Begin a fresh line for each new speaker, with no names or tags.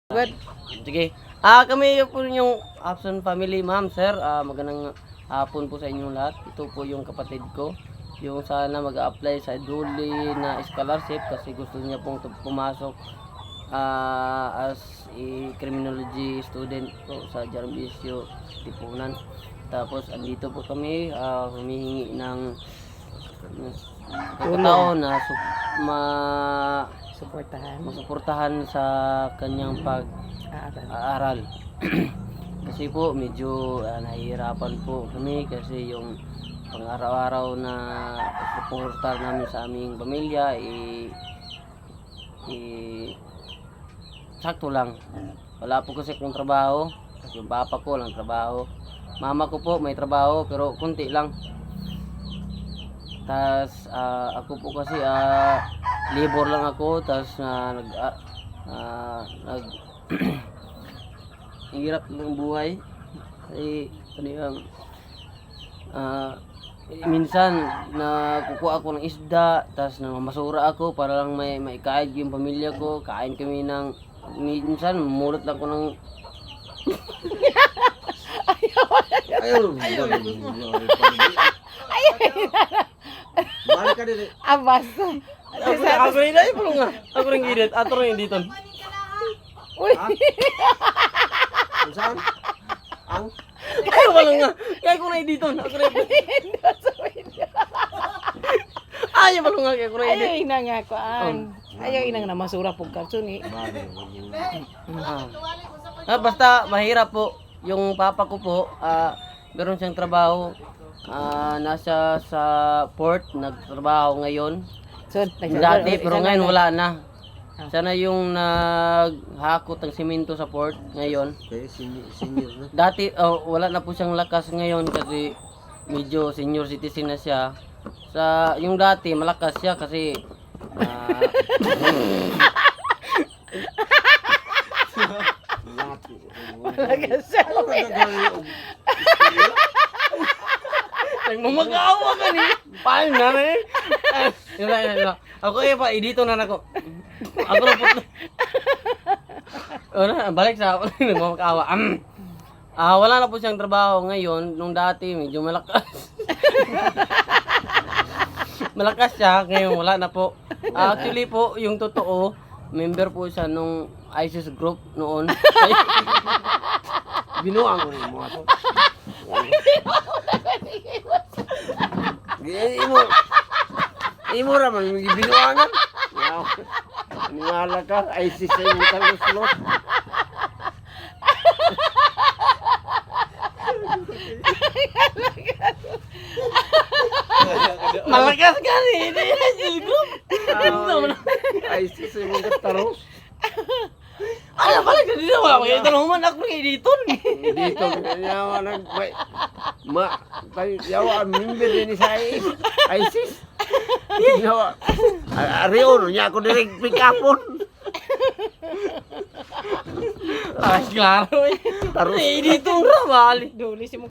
Good.
Sige. Kami po yung Abson family, ma'am, sir. Magandang hapon po sa inyong lahat. Ito po yung kapatid ko. Yung sana mag-a-apply sa Duli na scholarship kasi gusto niya pong pumasok as a criminology student po sa Jarvisio Tipunan. Tapos andito po kami humihingi ng pagkataon na masuportahan sa kanyang pag-aaral. Kasi po medyo nahihirapan po kami kasi yung pang-araw-araw na suporta namin sa aming pamilya sakto lang. Wala po kasi akong trabaho kasi yung papa ko lang trabaho. Mama ko po may trabaho pero kunti lang. Tas ako po kasi labor lang ako, tas hirap ng buhay. Kasi minsan kukuha ako ng isda, tas namamasura ako para lang may kain yung pamilya ko. Kain kami ng minsan mulot lang ko ng
Balik ka din.
Abas.
ako rin ay pulong nga. Ako rin gidit, ato rin dito.
Uy.
Saan? Ang?
Ay wala nga. Kaya ko na dito. Ako rin. Ay wala nga kaya ko na
Ayaw
edit.
ina nga ko ang. Ayaw ina nga na masura pug karton eh.
Basta mahirap po. Yung papa ko po, meron siyang trabaho. Nasa sa port, nagtrabaho ngayon.
So,
Dati, pero ngayon wala na. Sana yung naghakot ng simento sa port ngayon.
Okay, senior na.
Dati, wala na po siyang lakas ngayon kasi medyo senior citizen na siya. Yung dati, malakas siya kasi
Malakas siya.
nagmamag-awa ka ni. Paano na rin? Ako pa, dito na nako. Ako na po. Balik sa nagmamag-awa. Wala na po siyang trabaho ngayon. Nung dati, medyo malakas. Malakas siya. Ngayon, wala na po. Actually po, yung totoo, member po siya nung ISIS group noon.
Binuang ko ng mga to. Imo raman binuangan. Ningala ka ISIS sa imong talos-los.
Malakas ka ni. Hindi ISIS group.
ISIS sa imong taros.
Ano pala ka dito? Wala makikita naman ako kayo dito.
Dito kanya nagmay yawa member din sa ISIS. Yawa. Arion niya ako direct pick upon.
Claro eh.
Taros.
Dito nga balik.
Duli si mo